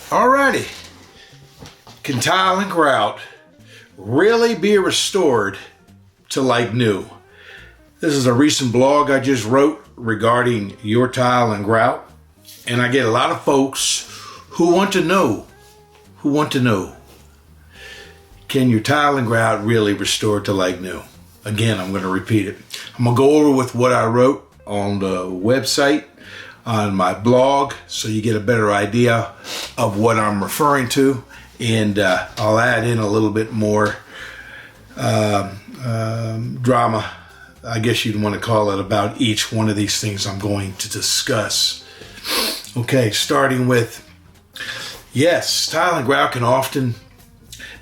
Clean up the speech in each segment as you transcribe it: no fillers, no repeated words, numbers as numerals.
Alrighty, can tile and grout really be restored to like new? This is a recent blog I just wrote regarding your tile and grout, and I get a lot of folks who want to know, can your tile and grout really restore to like new? Again, I'm going to repeat it. I'm going to go over with what I wrote on the website, on my blog, so you get a better idea of what I'm referring to, and I'll add in a little bit more drama, I guess you'd want to call it, about each one of these things I'm going to discuss. Okay, starting with, yes, tile and grout can often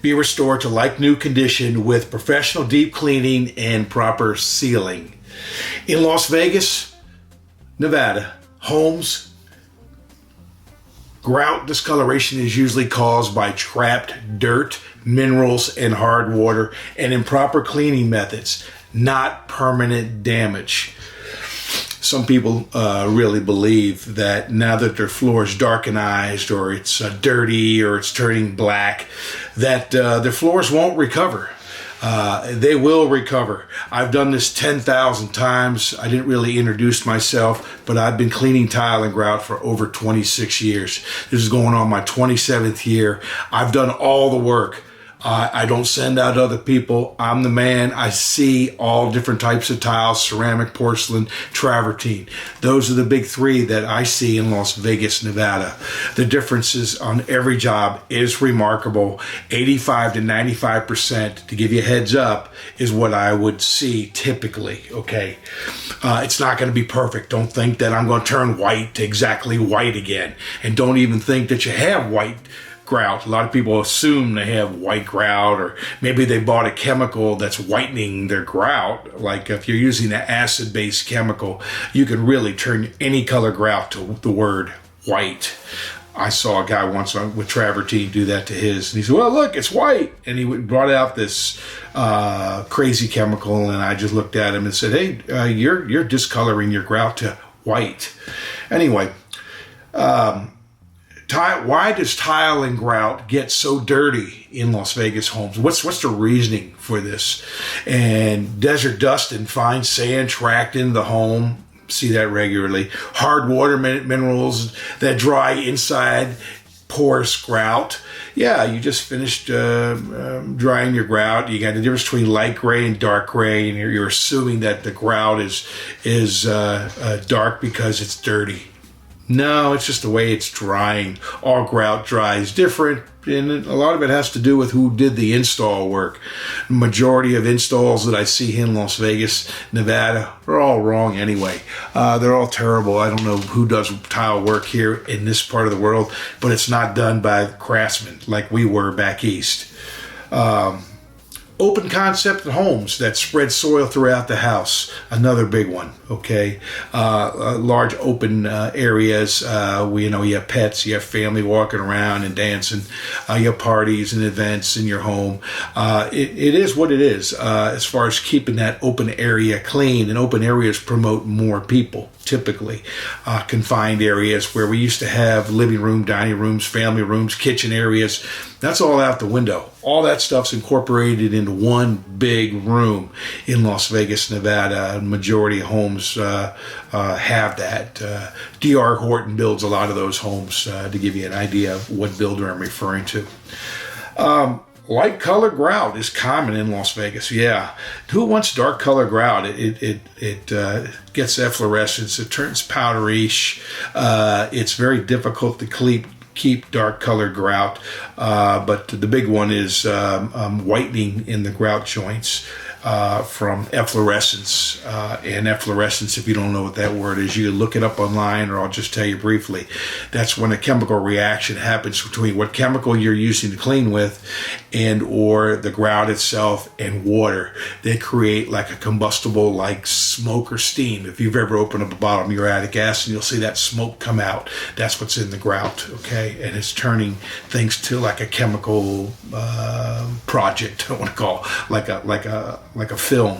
be restored to like new condition with professional deep cleaning and proper sealing. In Las Vegas, Nevada, homes, grout discoloration is usually caused by trapped dirt, minerals, and hard water, and improper cleaning methods, not permanent damage. Some people really believe that now that their floor is darkenized, or it's dirty, or it's turning black, that their floors won't recover. They will recover. I've done this 10,000 times. I didn't really introduce myself, but I've been cleaning tile and grout for over 26 years. This is going on my 27th year. I've done all the work. I don't send out other people. I'm the man. I see all different types of tiles: ceramic, porcelain, travertine. Those are the big three that I see in Las Vegas, Nevada. The differences on every job is remarkable. 85 to 95%, to give you a heads up, is what I would see typically, okay? It's not going to be perfect. Don't think that I'm going to turn white to exactly white again. And don't even think that you have white grout. A lot of people assume they have white grout, or maybe they bought a chemical that's whitening their grout. Like if you're using an acid-based chemical, you can really turn any color grout to the word white. I saw a guy once with travertine do that to his, and he said, "Well, look, it's white." And he brought out this crazy chemical, and I just looked at him and said, "Hey, you're discoloring your grout to white." Anyway, why does tile and grout get so dirty in Las Vegas homes? What's the reasoning for this? And desert dust and fine sand tracked in the home. See that regularly. Hard water minerals that dry inside porous grout. Yeah, you just finished drying your grout. You got the difference between light gray and dark gray, and you're assuming that the grout is dark because it's dirty. No, it's just the way it's drying. All grout dries different, and a lot of it has to do with who did the install work. The majority of installs that I see in Las Vegas, Nevada, are all wrong anyway. They're all terrible. I don't know who does tile work here in this part of the world, but it's not done by craftsmen like we were back east. Open concept homes that spread soil throughout the house, another big one, okay? Large open areas, you have pets, you have family walking around and dancing, you have parties and events in your home. It is what it is as far as keeping that open area clean, and open areas promote more people, typically. Confined areas where we used to have living room, dining rooms, family rooms, kitchen areas, that's all out the window. All that stuff's incorporated into one big room in Las Vegas, Nevada. Majority of homes have that. D.R. Horton builds a lot of those homes, to give you an idea of what builder I'm referring to. Light color grout is common in Las Vegas. Yeah, who wants dark color grout? It gets efflorescence. It turns powderish. It's very difficult to keep dark colored grout, but the big one is whitening in the grout joints from efflorescence. And efflorescence, if you don't know what that word is, you can look it up online, or I'll just tell you briefly. That's when a chemical reaction happens between what chemical you're using to clean with and or the grout itself and water. They create like a combustible, like smoke or steam. If you've ever opened up a bottle of muriatic acid, you'll see that smoke come out. That's what's in the grout, okay? And it's turning things to like a chemical project, I want to call, like a film.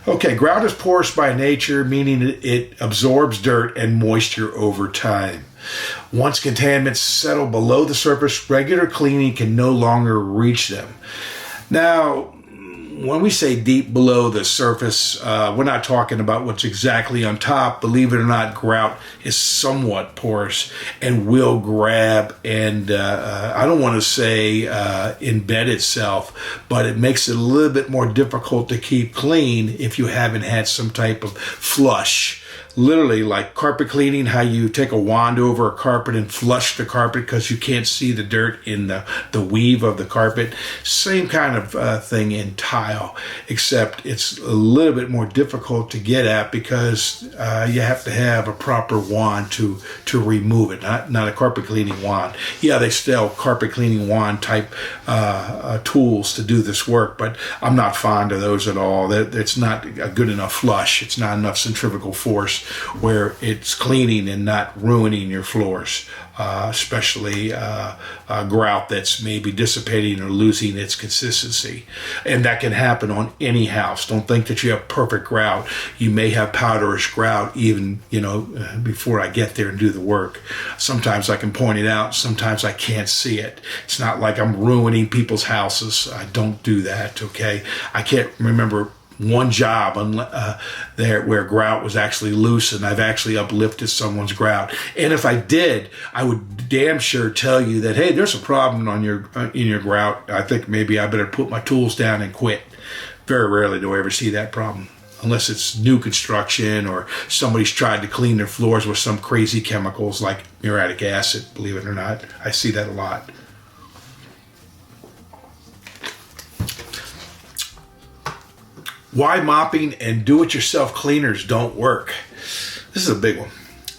Okay, grout is porous by nature, meaning it absorbs dirt and moisture over time. Once contaminants settle below the surface, regular cleaning can no longer reach them. Now, when we say deep below the surface, we're not talking about what's exactly on top. Believe it or not, grout is somewhat porous and will grab and, I don't want to say embed itself, but it makes it a little bit more difficult to keep clean if you haven't had some type of flush. Literally, like carpet cleaning, how you take a wand over a carpet and flush the carpet because you can't see the dirt in the weave of the carpet. Same kind of thing in tile, except it's a little bit more difficult to get at because you have to have a proper wand to remove it, not a carpet cleaning wand. Yeah, they sell carpet cleaning wand type tools to do this work, but I'm not fond of those at all. It's not a good enough flush. It's not enough centrifugal force where it's cleaning and not ruining your floors, especially grout that's maybe dissipating or losing its consistency. And that can happen on any house. Don't think that you have perfect grout. You may have powderish grout even, before I get there and do the work. Sometimes I can point it out. Sometimes I can't see it. It's not like I'm ruining people's houses. I don't do that, okay? I can't remember one job there where grout was actually loose and I've actually uplifted someone's grout. And if I did, I would damn sure tell you that, hey, there's a problem in your grout. I think maybe I better put my tools down and quit. Very rarely do I ever see that problem, unless it's new construction or somebody's tried to clean their floors with some crazy chemicals like muriatic acid, believe it or not. I see that a lot. Why mopping and do-it-yourself cleaners don't work. This is a big one.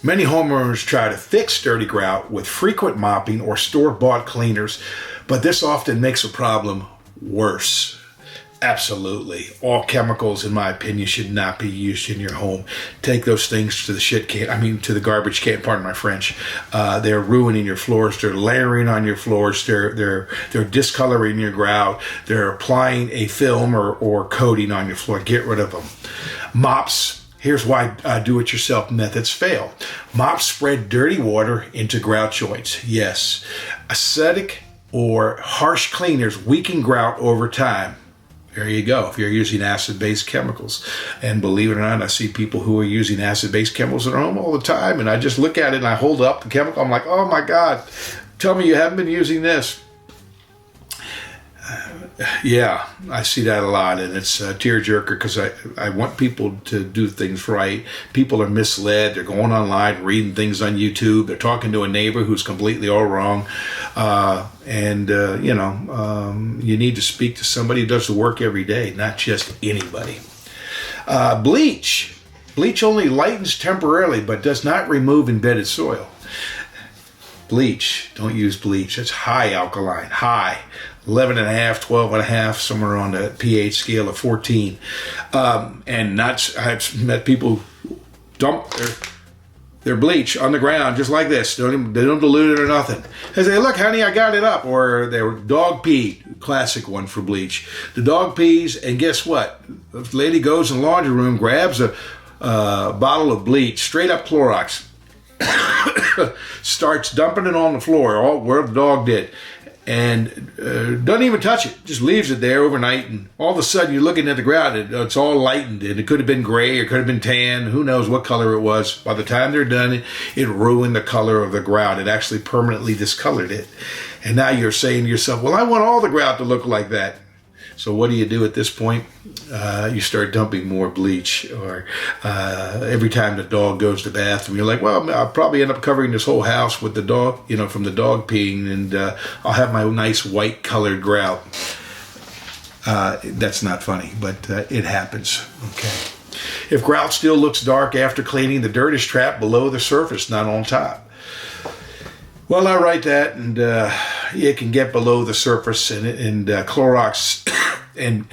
Many homeowners try to fix dirty grout with frequent mopping or store-bought cleaners, but this often makes a problem worse. Absolutely. All chemicals, in my opinion, should not be used in your home. Take those things to the garbage can, pardon my French. They're ruining your floors. They're layering on your floors. They're discoloring your grout. They're applying a film or coating on your floor. Get rid of them. Mops. Here's why do-it-yourself methods fail. Mops spread dirty water into grout joints. Yes. Acidic or harsh cleaners weaken grout over time. There you go, if you're using acid-based chemicals. And believe it or not, I see people who are using acid-based chemicals in their home all the time, and I just look at it and I hold up the chemical. I'm like, oh my God, tell me you haven't been using this. Yeah, I see that a lot, and it's a tearjerker because I want people to do things right. People are misled. They're going online, reading things on YouTube. They're talking to a neighbor who's completely all wrong. You need to speak to somebody who does the work every day, not just anybody. Bleach. Bleach only lightens temporarily, but does not remove embedded soil. Bleach. Don't use bleach. It's high alkaline. High. 11.5, 12.5, somewhere on the pH scale of 14. I've met people dump their bleach on the ground just like this. They don't dilute it or nothing. They say, look, honey, I got it up. Or their dog pee, classic one for bleach. The dog pees, and guess what? The lady goes in the laundry room, grabs a bottle of bleach, straight up Clorox, starts dumping it on the floor, where the dog did. And doesn't even touch it, just leaves it there overnight, and all of a sudden you're looking at the grout, it's all lightened, and it could have been gray, or could have been tan, who knows what color it was. By the time they're done, it ruined the color of the grout. It actually permanently discolored it. And now you're saying to yourself, well, I want all the grout to look like that. So what do you do at this point? You start dumping more bleach, or every time the dog goes to the bathroom, you're like, well, I'll probably end up covering this whole house with the dog, from the dog peeing, and I'll have my nice white colored grout. That's not funny, but it happens. Okay. If grout still looks dark after cleaning, the dirt is trapped below the surface, not on top. Well, I write that, and it can get below the surface, and Clorox and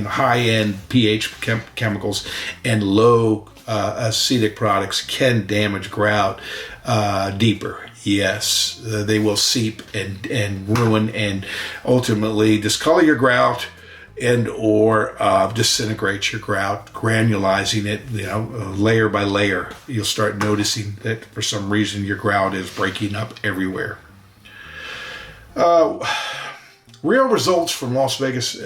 high-end pH chemicals and low acidic products can damage grout deeper. Yes, they will seep and ruin and ultimately discolor your grout and or disintegrate your grout, granulizing it, layer by layer. You'll start noticing that for some reason your grout is breaking up everywhere. Real results from Las Vegas,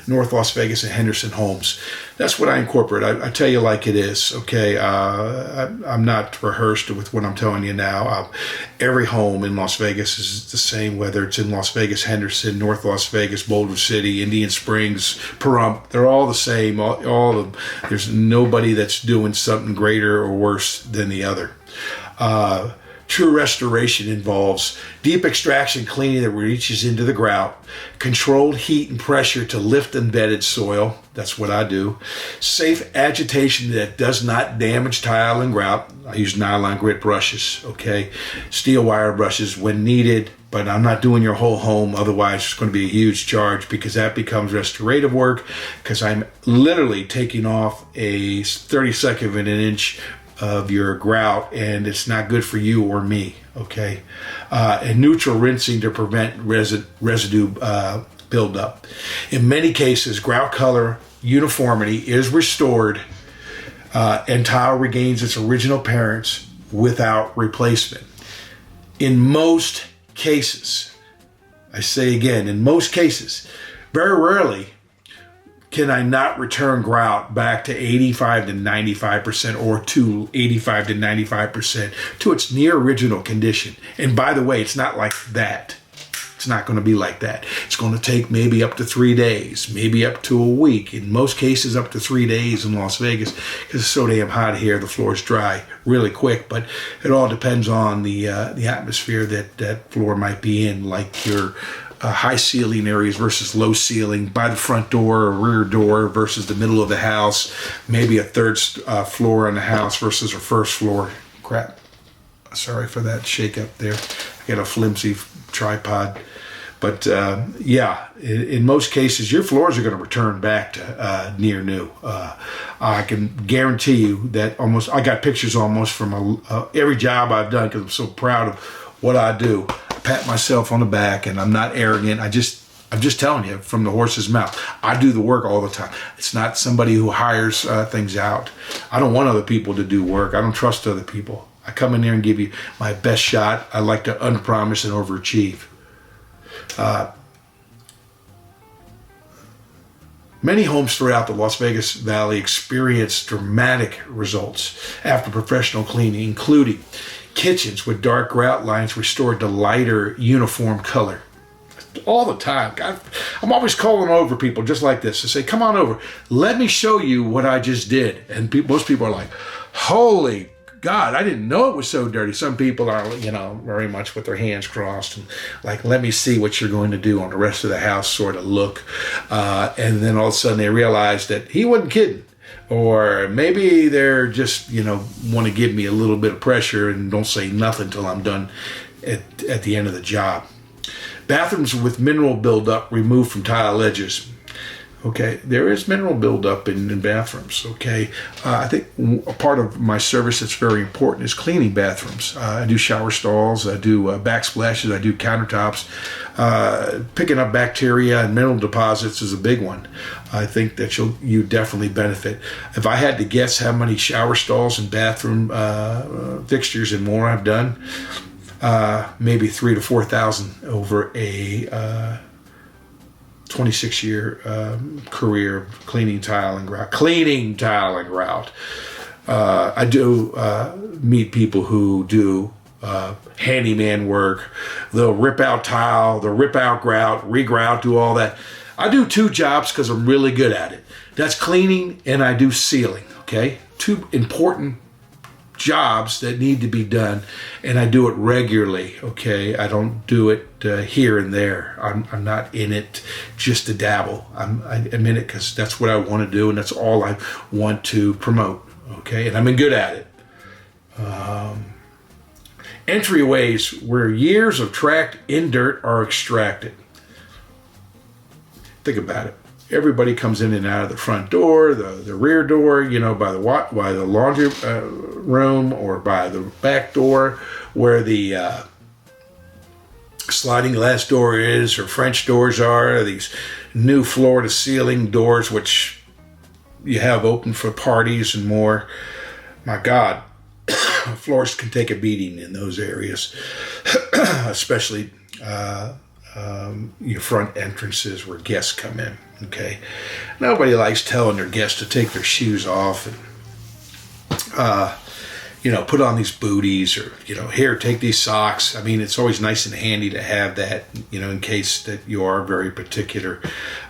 North Las Vegas and Henderson homes. That's what I incorporate. I tell you like it is, okay? I'm not rehearsed with what I'm telling you now. Every home in Las Vegas is the same, whether it's in Las Vegas, Henderson, North Las Vegas, Boulder City, Indian Springs, Pahrump. They're all the same. All of them. There's nobody that's doing something greater or worse than the other. True restoration involves deep extraction cleaning that reaches into the grout, controlled heat and pressure to lift embedded soil. That's what I do. Safe agitation that does not damage tile and grout. I use nylon grit brushes, okay? Steel wire brushes when needed, but I'm not doing your whole home. Otherwise, it's going to be a huge charge because that becomes restorative work because I'm literally taking off a 32nd of an inch of your grout, and it's not good for you or me, okay? And neutral rinsing to prevent residue buildup. In many cases, grout color uniformity is restored and tile regains its original appearance without replacement. In most cases, I say again, in most cases, very rarely can I not return grout back to 85 to 95% or to 85 to 95% to its near original condition. And by the way, it's not like that. It's not going to be like that. It's going to take maybe up to 3 days, maybe up to a week. In most cases, up to 3 days in Las Vegas because it's so damn hot here. The floor's dry really quick, but it all depends on the atmosphere that floor might be in, like your high ceiling areas versus low ceiling, by the front door or rear door versus the middle of the house, maybe a third floor in the house versus a first floor. Crap. Sorry for that shake up there. I got a flimsy tripod. But yeah, in most cases, your floors are going to return back to near new. I can guarantee you that I got pictures almost from every job I've done because I'm so proud of what I do. Pat myself on the back, and I'm not arrogant. I'm just telling you from the horse's mouth. I do the work all the time. It's not somebody who hires things out. I don't want other people to do work. I don't trust other people. I come in there and give you my best shot. I like to underpromise and overachieve. Many homes throughout the Las Vegas Valley experience dramatic results after professional cleaning, including kitchens with dark grout lines restored to lighter uniform color. All the time. I'm always calling over people just like this to say, come on over. Let me show you what I just did. And most people are like, holy God, I didn't know it was so dirty. Some people are, very much with their hands crossed and like, let me see what you're going to do on the rest of the house sort of look. And then all of a sudden they realize that he wasn't kidding. Or maybe they're just, want to give me a little bit of pressure and don't say nothing until I'm done at the end of the job. Bathrooms with mineral buildup removed from tile edges. Okay, there is mineral buildup in bathrooms, okay? I think a part of my service that's very important is cleaning bathrooms. I do shower stalls, I do backsplashes, I do countertops. Picking up bacteria and mineral deposits is a big one. I think that you definitely benefit. If I had to guess how many shower stalls and bathroom fixtures and more I've done, maybe 3,000 to 4,000 over a 26-year career of cleaning tile and grout. I do meet people who do handyman work. They'll rip out tile, they'll rip out grout, regrout, do all that. I do 2 jobs because I'm really good at it. That's cleaning and I do sealing, okay? 2 important jobs that need to be done, and I do it regularly, okay? I don't do it here and there. I'm not in it just to dabble. I'm in it because that's what I want to do, and that's all I want to promote, okay? And I'm good at it. Entryways where years of tracked in dirt are extracted. Think about it. Everybody comes in and out of the front door, the rear door, by the laundry room or by the back door where the sliding glass door is, or French doors are, these new floor to ceiling doors, which you have open for parties and more. My God, floors can take a beating in those areas, especially your front entrances where guests come in. Okay, nobody likes telling their guests to take their shoes off and put on these booties, or here, take these socks. I mean, it's always nice and handy to have that, in case that you are very particular.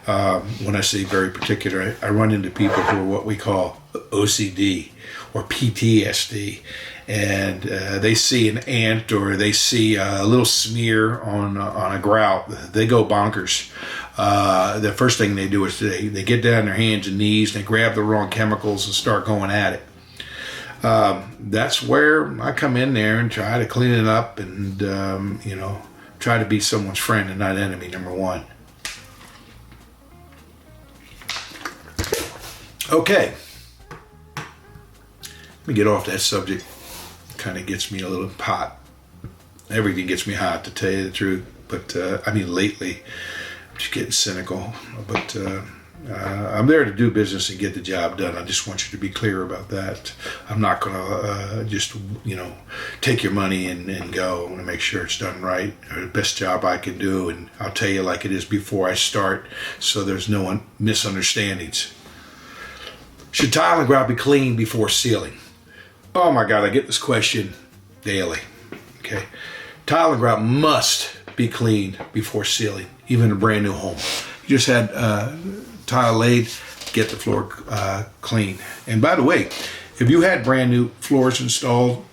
When I say very particular, I run into people who are what we call OCD or PTSD, and they see an ant or they see a little smear on a grout, they go bonkers. The first thing they do is they get down on their hands and knees, and they grab the wrong chemicals and start going at it. That's where I come in there and try to clean it up and, try to be someone's friend and not enemy, number one. Okay. Let me get off that subject. Kind of gets me a little hot. Everything gets me hot, to tell you the truth. But, lately, I'm just getting cynical. But, I'm there to do business and get the job done. I just want you to be clear about that. I'm not going to just, take your money and go. I want to make sure it's done right, or the best job I can do. And I'll tell you like it is before I start, so there's no misunderstandings. Should tile and grout be cleaned before sealing? Oh my God, I get this question daily. Okay, tile and grout must be cleaned before sealing, even a brand new home. You just had tile laid, get the floor clean. And by the way, if you had brand new floors installed,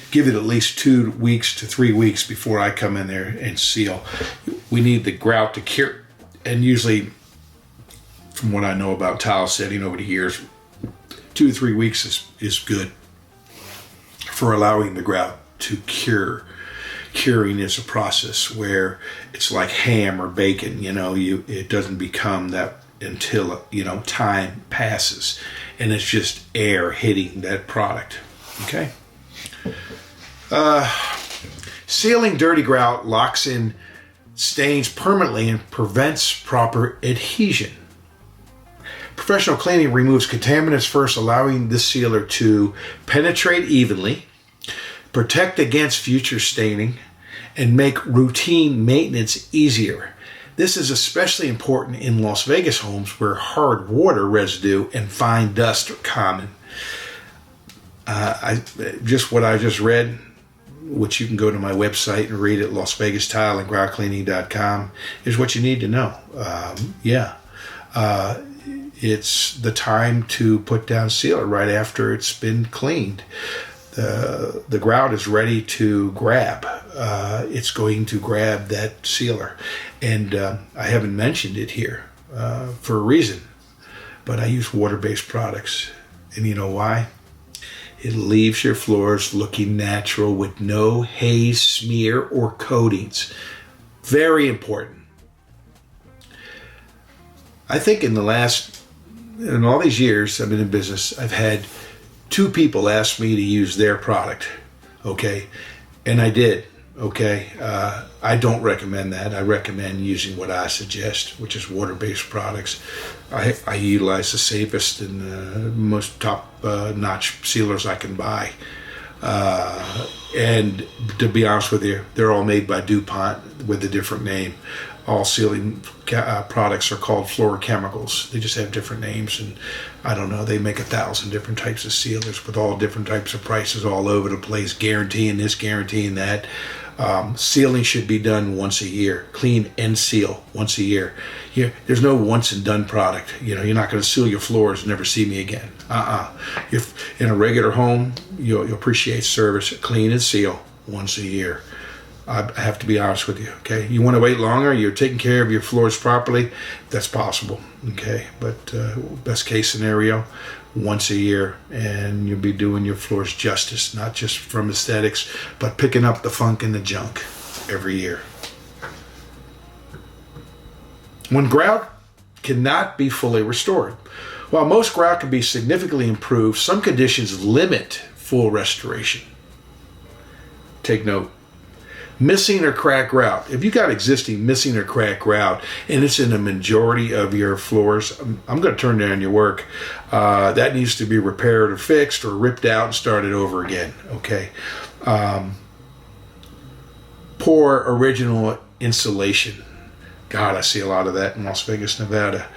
give it at least 2 weeks to 3 weeks before I come in there and seal. We need the grout to cure, and usually, from what I know about tile setting over the years, 2 to 3 weeks is good for allowing the grout to cure. Curing is a process where it's like ham or bacon, it doesn't become that until, time passes and it's just air hitting that product. Okay. Sealing dirty grout locks in stains permanently and prevents proper adhesion. Professional cleaning removes contaminants first, allowing the sealer to penetrate evenly, protect against future staining, and make routine maintenance easier. This is especially important in Las Vegas homes where hard water residue and fine dust are common. What I just read, which you can go to my website and read at LasVegasTileandGroutCleaning.com, is what you need to know. It's the time to put down sealer right after it's been cleaned. The grout is ready to grab. It's going to grab that sealer. And I haven't mentioned it here for a reason, but I use water-based products. And you know why? It leaves your floors looking natural with no haze, smear, or coatings. Very important. I think in all these years I've been in business, I've had 2 people ask me to use their product, okay? And I did, okay? I don't recommend that. I recommend using what I suggest, which is water-based products. I utilize the safest and most top-notch sealers I can buy. And to be honest with you, they're all made by DuPont with a different name. All sealing products are called fluorochemicals. They just have different names, and I don't know, they make 1,000 different types of sealers with all different types of prices all over the place, guaranteeing this, guaranteeing that. Sealing should be done once a year. Clean and seal once a year. There's no once and done product. You're not going to seal your floors and never see me again. If in a regular home, you'll appreciate service. Clean and seal once a year. I have to be honest with you, okay? You want to wait longer, you're taking care of your floors properly, that's possible, okay? But best case scenario, once a year, and you'll be doing your floors justice, not just from aesthetics, but picking up the funk and the junk every year. When grout cannot be fully restored. While most grout can be significantly improved, some conditions limit full restoration. Take note. Missing or cracked grout. If you got existing missing or cracked grout and it's in the majority of your floors, I'm going to turn down your work. That needs to be repaired or fixed or ripped out and started over again. Okay. Poor original insulation. God, I see a lot of that in Las Vegas, Nevada.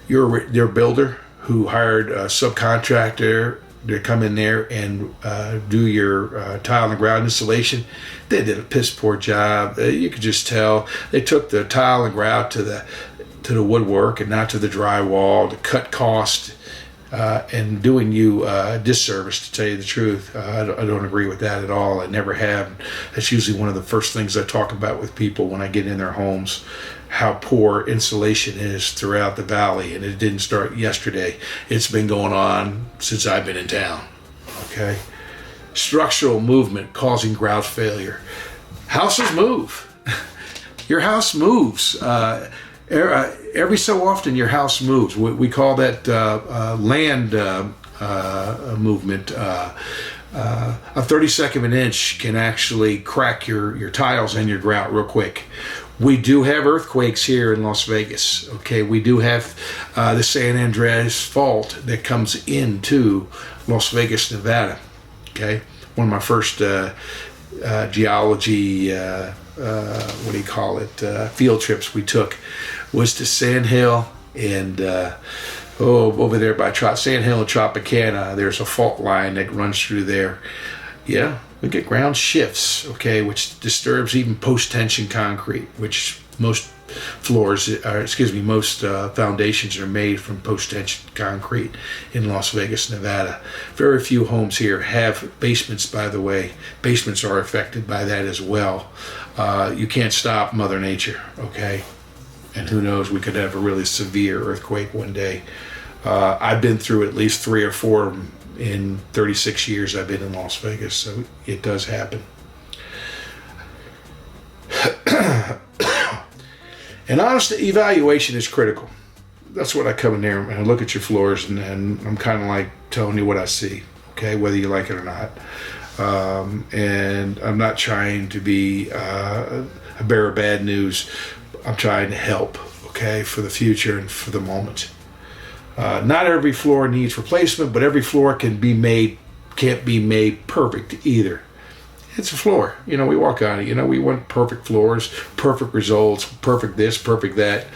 Your builder who hired a subcontractor to come in there and do your tile and grout installation, they did a piss poor job. You could just tell they took the tile and grout to the woodwork and not to the drywall to cut cost and doing you a disservice, to tell you the truth. I don't agree with that at all. I never have. That's usually one of the first things I talk about with people when I get in their homes, how poor insulation is throughout the valley, and it didn't start yesterday. It's been going on since I've been in town. Okay. Structural movement causing grout failure. Houses move. Your house moves. Every so often your house moves. We call that land movement. A 32nd of an inch can actually crack your tiles and your grout real quick. We do have earthquakes here in Las Vegas. Okay, we do have the San Andreas Fault that comes into Las Vegas, Nevada. Okay, one of my first geology, field trips we took was to Sand Hill and over there by Sand Hill and Tropicana. There's a fault line that runs through there. Yeah, we get ground shifts, okay, which disturbs even post-tension concrete, which most foundations are made from post-tension concrete in Las Vegas, Nevada. Very few homes here have basements, by the way. Basements are affected by that as well. You can't stop Mother Nature, okay? And who knows, we could have a really severe earthquake one day. I've been through at least 3 or 4 in 36 years I've been in Las Vegas, so it does happen. An honest evaluation is critical. That's what I come in there and I look at your floors and I'm kind of like telling you what I see, okay, whether you like it or not. And I'm not trying to be a bearer of bad news. I'm trying to help, okay, for the future and for the moment. Not every floor needs replacement, but every floor can't be made perfect either. It's a floor. We walk on it. We want perfect floors, perfect results, perfect this, perfect that.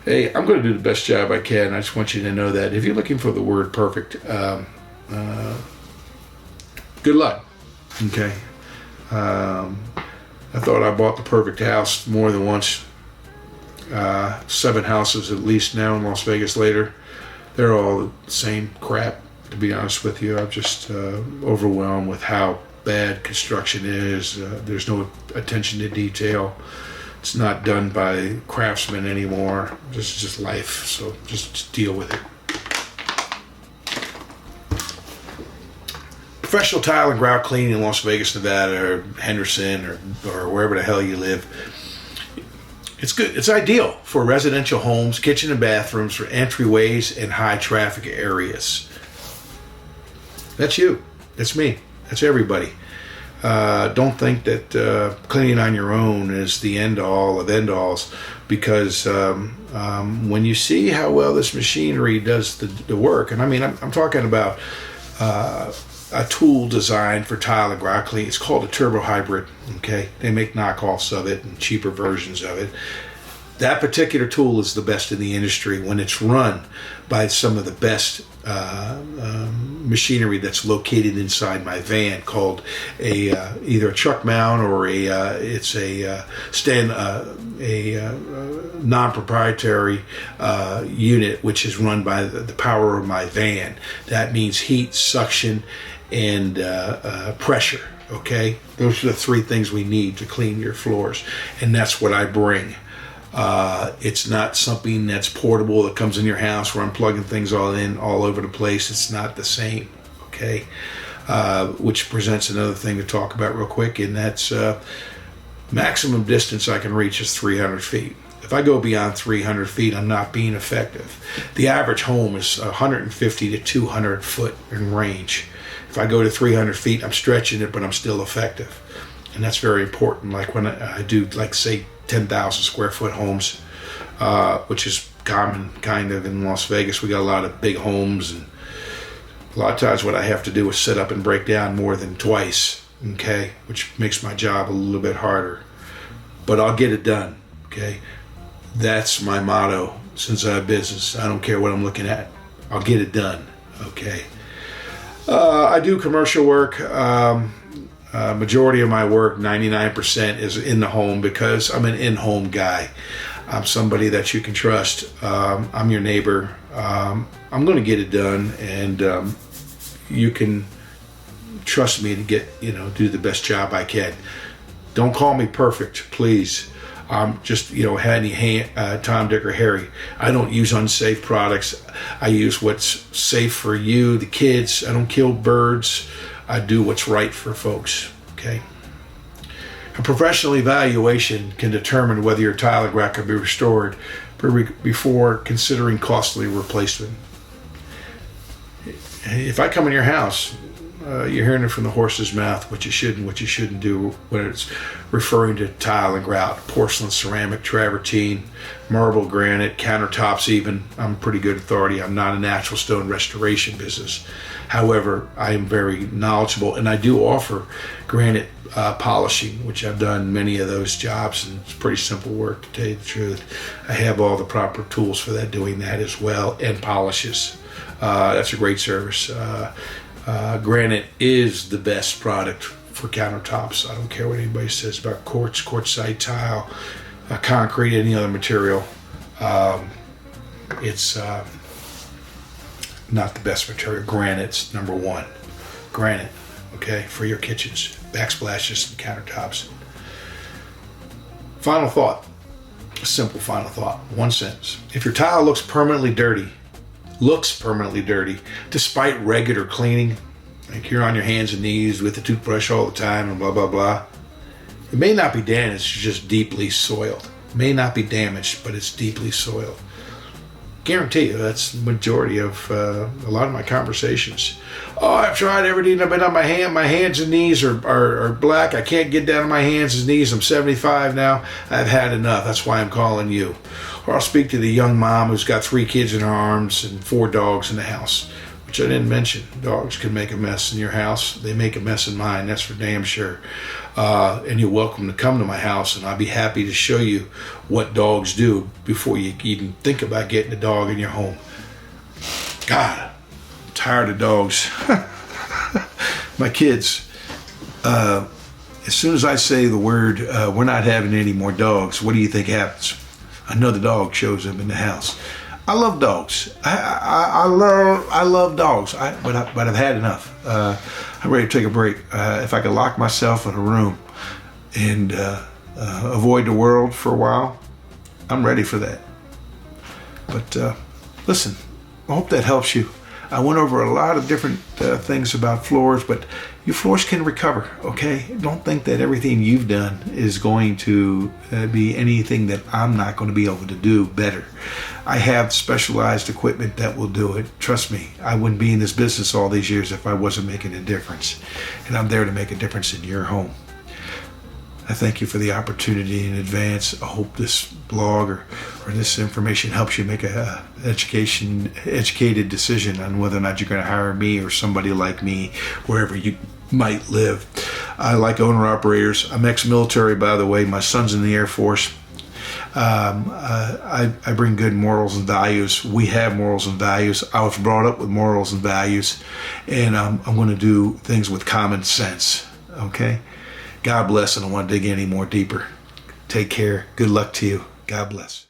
Hey, I'm going to do the best job I can. I just want you to know that. If you're looking for the word perfect, good luck. Okay. I thought I bought the perfect house more than once. 7 houses at least now in Las Vegas later. They're all the same crap, to be honest with you. I'm just overwhelmed with how bad construction is. There's no attention to detail. It's not done by craftsmen anymore. This is just life, so just deal with it. Professional tile and grout cleaning in Las Vegas, Nevada, or Henderson, or wherever the hell you live. It's good. It's ideal for residential homes, kitchen and bathrooms, for entryways and high traffic areas. That's you. That's me. That's everybody. Don't think that cleaning on your own is the end all of end alls, because when you see how well this machinery does the work, and I mean, I'm talking about a tool designed for tile and grout cleaning. It's called a turbo hybrid. Okay, they make knockoffs of it and cheaper versions of it. That particular tool is the best in the industry when it's run by some of the best machinery that's located inside my van, called either a truck mount or it's a non-proprietary unit, which is run by the power of my van. That means heat, suction, and pressure. Okay, those are the 3 things we need to clean your floors, and that's what I bring. It's not something that's portable that comes in your house where I'm plugging things all over the place. It's not the same, okay? Which presents another thing to talk about real quick, and that's maximum distance I can reach is 300 feet. If I go beyond 300 feet, I'm not being effective. The average home is 150 to 200 foot in range. If I go to 300 feet, I'm stretching it, but I'm still effective. and that's very important. Like when I do, like, say 10,000 square foot homes, which is common kind of in Las Vegas. We got a lot of big homes, and a lot of times what I have to do is set up and break down more than twice, okay, which makes my job a little bit harder, but I'll get it done, okay. That's my motto since I have business. I don't care what I'm looking at, I'll get it done, okay. I do commercial work. Majority of my work, 99%, is in the home, because I'm an in-home guy. I'm somebody that you can trust. I'm your neighbor. I'm going to get it done, and you can trust me to do the best job I can. Don't call me perfect, please. I'm just, Tom, Dick, or Harry. I don't use unsafe products. I use what's safe for you, the kids. I don't kill birds. I do what's right for folks, okay? A professional evaluation can determine whether your tile or grout can be restored before considering costly replacement. If I come in your house, you're hearing it from the horse's mouth, what you should and what you shouldn't do when it's referring to tile and grout, porcelain, ceramic, travertine, marble, granite, countertops even. I'm a pretty good authority. I'm not a natural stone restoration business. However, I am very knowledgeable, and I do offer granite polishing, which I've done many of those jobs, and it's pretty simple work, to tell you the truth. I have all the proper tools for that, doing that as well, and polishes. That's a great service. Granite is the best product for countertops. I don't care what anybody says about quartz, quartzite tile, concrete, any other material. It's not the best material. Granite's number one. Granite, okay, for your kitchens, backsplashes, and countertops. Final thought, a simple final thought, one sentence. If your tile looks permanently dirty, despite regular cleaning, like you're on your hands and knees with the toothbrush all the time and blah, blah, blah, it may not be damaged, it's just deeply soiled. It may not be damaged, but it's deeply soiled. Guarantee you, that's the majority of a lot of my conversations. Oh, I've tried everything. I've been on my hands and knees are black. I can't get down on my hands and knees. I'm 75 now. I've had enough. That's why I'm calling you. Or I'll speak to the young mom who's got 3 kids in her arms and 4 dogs in the house, which I didn't mention. Dogs can make a mess in your house. They make a mess in mine. That's for damn sure. And you're welcome to come to my house, and I'll be happy to show you what dogs do before you even think about getting a dog in your home. God, I'm tired of dogs. My kids, as soon as I say the word, we're not having any more dogs, what do you think happens? Another dog shows up in the house. I love dogs. I love dogs. But I've had enough. I'm ready to take a break. If I could lock myself in a room and avoid the world for a while, I'm ready for that. But listen, I hope that helps you. I went over a lot of different things about floors, but your floors can recover, okay? Don't think that everything you've done is going to be anything that I'm not going to be able to do better. I have specialized equipment that will do it. Trust me, I wouldn't be in this business all these years if I wasn't making a difference. And I'm there to make a difference in your home. I thank you for the opportunity in advance. I hope this blog or this information helps you make a educated decision on whether or not you're going to hire me or somebody like me wherever you might live. I like owner-operators. I'm ex-military, by the way. My son's in the Air Force. I bring good morals and values. We have morals and values. I was brought up with morals and values, and I'm going to do things with common sense, okay? God bless, and I don't want to dig any more deeper. Take care. Good luck to you. God bless.